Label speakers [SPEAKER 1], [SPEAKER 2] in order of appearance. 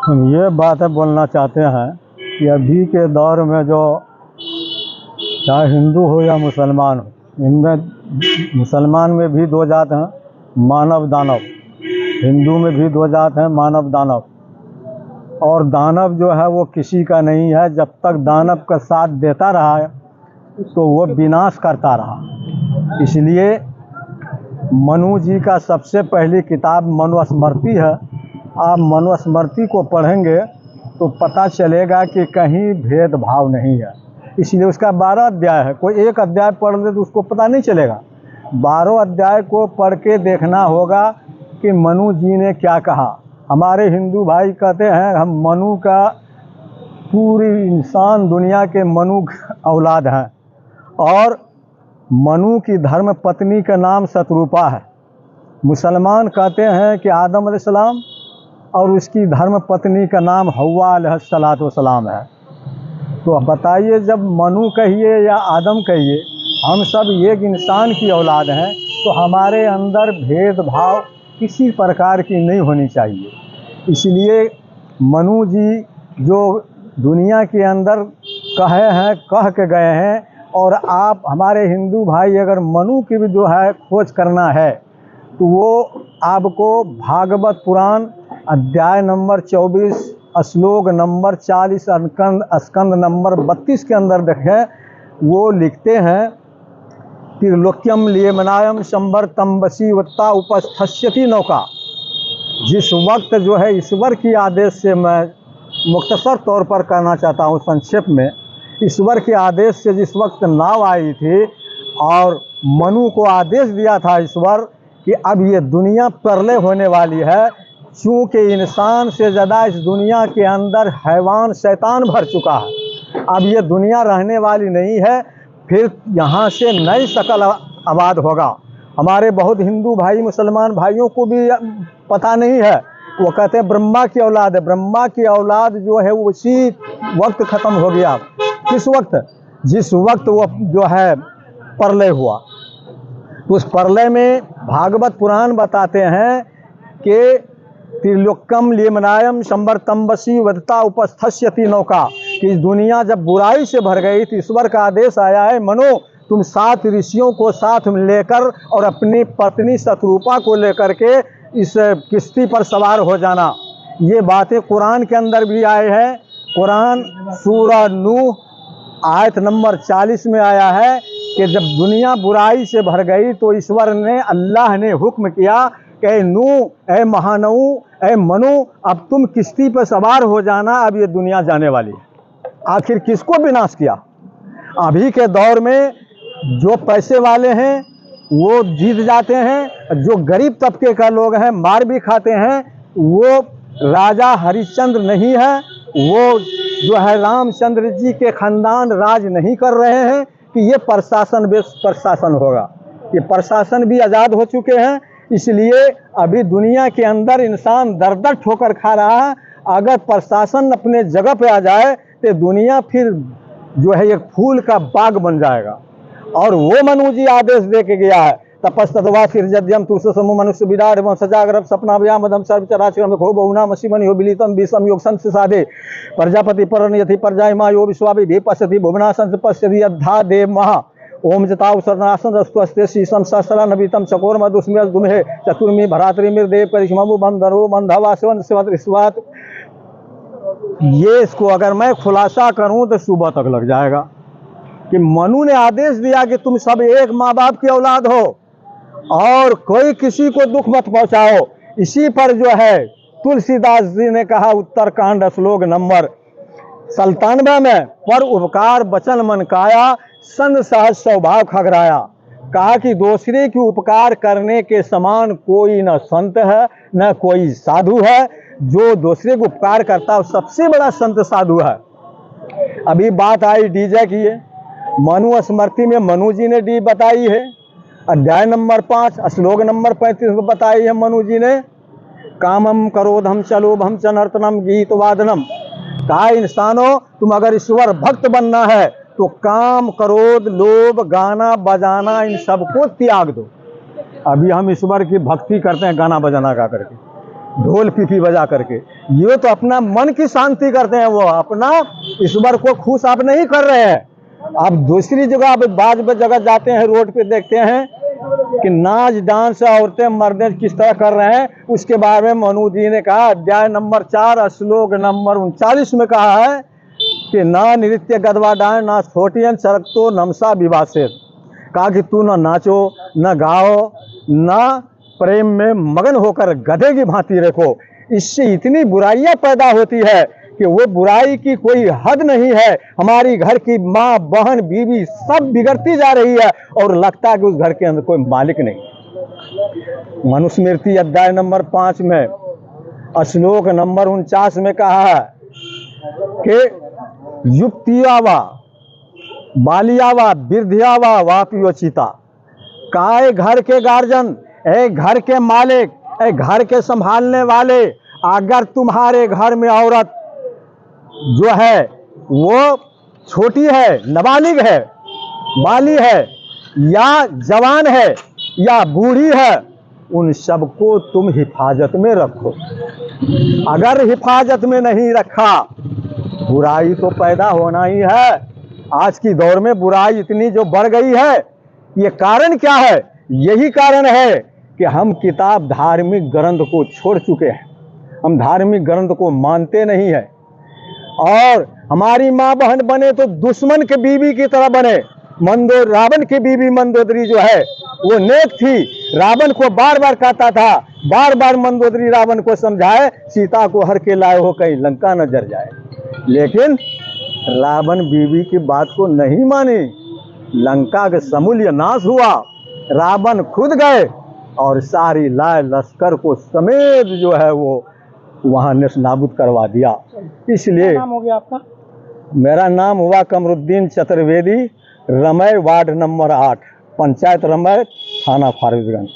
[SPEAKER 1] हम ये बातें बोलना चाहते हैं कि अभी के दौर में जो चाहे हिंदू हो या मुसलमान हो, इनमें मुसलमान में भी दो जात हैं, मानव दानव। हिंदू में भी दो जात हैं, मानव दानव। और दानव जो है वो किसी का नहीं है। जब तक दानव का साथ देता रहा है तो वो विनाश करता रहा। इसलिए मनु जी का सबसे पहली किताब मनुस्मृति है। आप मनुस्मृति को पढ़ेंगे तो पता चलेगा कि कहीं भेदभाव नहीं है। इसलिए उसका 12 अध्याय है। कोई एक अध्याय पढ़ ले तो उसको पता नहीं चलेगा। 12 अध्याय को पढ़ के देखना होगा कि मनु जी ने क्या कहा। हमारे हिंदू भाई कहते हैं हम मनु का, पूरी इंसान दुनिया के मनु औलाद हैं। और मनु की धर्म पत्नी का नाम शतरूपा है। मुसलमान कहते हैं कि आदम अलैहिस्सलाम, और उसकी धर्म पत्नी का नाम हव्वा अलैहिस्सलाम है। तो बताइए, जब मनु कहिए या आदम कहिए, हम सब एक इंसान की औलाद हैं, तो हमारे अंदर भेदभाव किसी प्रकार की नहीं होनी चाहिए। इसलिए मनु जी जो दुनिया के अंदर कह के गए हैं, और आप हमारे हिंदू भाई अगर मनु की भी जो है खोज करना है तो वो आपको भागवत पुराण अध्याय नंबर 24 श्लोक नंबर 40 स्कंद नंबर 32 के अंदर देखें। वो लिखते हैं, त्रिलोक्यम लियमनायम शंबर तम्बसी वत्ता उपस्थस्यति नौका। जिस वक्त जो है ईश्वर की आदेश से, मैं मुख्तसर तौर पर कहना चाहता हूँ संक्षेप में, ईश्वर के आदेश से जिस वक्त नाव आई थी और मनु को आदेश दिया था ईश्वर कि अब ये दुनिया प्रलय होने वाली है, चूँकि इंसान से ज़्यादा इस दुनिया के अंदर हैवान शैतान भर चुका है, अब ये दुनिया रहने वाली नहीं है, फिर यहाँ से नई शकल आबाद होगा। हमारे बहुत हिंदू भाई मुसलमान भाइयों को भी पता नहीं है। वो कहते हैं ब्रह्मा की औलाद है। ब्रह्मा की औलाद जो है वो उसी वक्त ख़त्म हो गया। किस वक्त? जिस वक्त वो जो है प्रलय हुआ। उस प्रलय में भागवत पुराण बताते हैं कि त्रिलोक्यम लियमनायम शंबर तम्बसी वदता उपस्थस्यति नौका, कि इस दुनिया जब बुराई से भर गई तो ईश्वर का आदेश आया है, मनो तुम 7 ऋषियों को साथ में लेकर और अपनी पत्नी शतरूपा को लेकर के इस किश्ती पर सवार हो जाना। ये बातें कुरान के अंदर भी आए हैं। कुरान सूरह नूह आयत नंबर 40 में आया है कि जब दुनिया बुराई से भर गई तो ईश्वर ने, अल्लाह ने हुक्म किया कि नूह, ए महानऊ, ए मनु, अब तुम किश्ती पर सवार हो जाना, अब ये दुनिया जाने वाली है। आखिर किसको विनाश किया? अभी के दौर में जो पैसे वाले हैं वो जीत जाते हैं, जो गरीब तबके का लोग हैं मार भी खाते हैं। वो राजा हरिश्चंद्र नहीं है, वो जो है रामचंद्र जी के खानदान राज नहीं कर रहे हैं कि ये प्रशासन बेस प्रशासन होगा। ये प्रशासन भी आज़ाद हो चुके हैं। इसलिए अभी दुनिया के अंदर इंसान दर दर ठोकर खा रहा है। अगर प्रशासन अपने जगह पे आ जाए तो दुनिया फिर जो है एक फूल का बाग बन जाएगा। और वो मनु जी आदेश दे के गया है, तपस्तवा फिर जद्यम तुष समूह मनुष्य विराट एवं सजागर सपना व्याम मदम सर्व चराचर में खो बहुना मसीमन हो बिलितम विषम योग संस साधे प्रजापति परन यथि प्रजायमा यो विश्वाभि भी पश्यति भुवना संस पश्यति अद्धा देव महा ओम जताव सरनासन रस्तुस्ते शीशम सहस्रा नवीतम चकोर मधुस्मेर दुमहे चतुर्मी भरात्रि मिर देव करिश्मु बंधरो बंधवा सेवन सेवत विश्वात। ये इसको अगर मैं खुलासा करूं तो सुबह तक लग जाएगा कि मनु ने आदेश दिया कि तुम सब एक माँ बाप की औलाद हो और कोई किसी को दुख मत पहुंचाओ। इसी पर जो है तुलसीदास जी ने कहा उत्तरकांड श्लोक नंबर 97 में, पर उपकार बचन मन काया संग सहज स्वभाव खगराया। कहा कि दूसरे की उपकार करने के समान कोई न संत है न कोई साधु है। जो दूसरे को उपकार करता है सबसे बड़ा संत साधु है। अभी बात आई डीजे की है। मनुस्मृति में मनु जी ने डी बताई है, अध्याय नंबर 5 श्लोक नंबर 35 में बताई है मनु जी ने, कामम क्रोधम च लोभम च नर्तनम गीत वादनम। कहा इंसानों, तुम अगर ईश्वर भक्त बनना है तो काम, क्रोध, लोभ, गाना बजाना इन सबको त्याग दो। अभी हम ईश्वर की भक्ति करते हैं गाना बजाना गा करके। ढोल पीपी बजा करके। ये तो अपना मन की शांति करते हैं, वो अपना ईश्वर को खुश आप नहीं कर रहे हैं। आप दूसरी जगह, आप बाज जगह जाते हैं, रोड पे देखते हैं कि नाच डांस औरतें मर्द किस तरह कर रहे हैं। उसके बारे में मनु जी ने कहा, अध्याय नंबर 4 श्लोक नंबर 39 में कहा है कि ना नृत्य गदवा डाय ना छोटियन सड़क तो नमसा विवासित। कहा कि तू न नाचो न गाओ न प्रेम में मगन होकर गधे की भांति रखो। इससे इतनी बुराइयां पैदा होती है कि वो बुराई की कोई हद नहीं है। हमारी घर की माँ बहन बीवी सब बिगड़ती जा रही है और लगता है कि उस घर के अंदर कोई मालिक नहीं। मनुस्मृति अध्याय नंबर 5 में श्लोक नंबर 49 में कहा है कि युक्तियावा बालियावा वृद्धियावा वापियोचिता। कहा है घर के गार्जियन, घर के मालिक, घर के संभालने वाले, अगर तुम्हारे घर में औरत जो है वो छोटी है, नाबालिग है, बाली है या जवान है या बूढ़ी है, उन सबको तुम हिफाजत में रखो। अगर हिफाजत में नहीं रखा, बुराई तो पैदा होना ही है। आज की दौर में बुराई इतनी जो बढ़ गई है, ये कारण क्या है? यही कारण है कि हम किताब धार्मिक ग्रंथ को छोड़ चुके हैं। हम धार्मिक ग्रंथ को मानते नहीं है और हमारी माँ बहन बने तो दुश्मन के बीवी की तरह बने। रावण की बीवी मंदोदरी जो है वो नेक थी, रावण को बार बार कहता था, बार बार मंदोदरी रावण को समझाए सीता को हर के लाए हो कहीं लंका न जल जाए, लेकिन रावण बीवी की बात को नहीं मानी। लंका के समूल्य नाश हुआ, रावण खुद गए और सारी लाए लश्कर को समेत जो है वो वहाँ नेस्तनाबूद करवा दिया। इसलिए
[SPEAKER 2] नाम हो गया आपका?
[SPEAKER 1] मेरा नाम हुआ कमरुद्दीन चतुर्वेदी, रमय वार्ड नंबर 8, पंचायत रमय, थाना फारबिसगंज।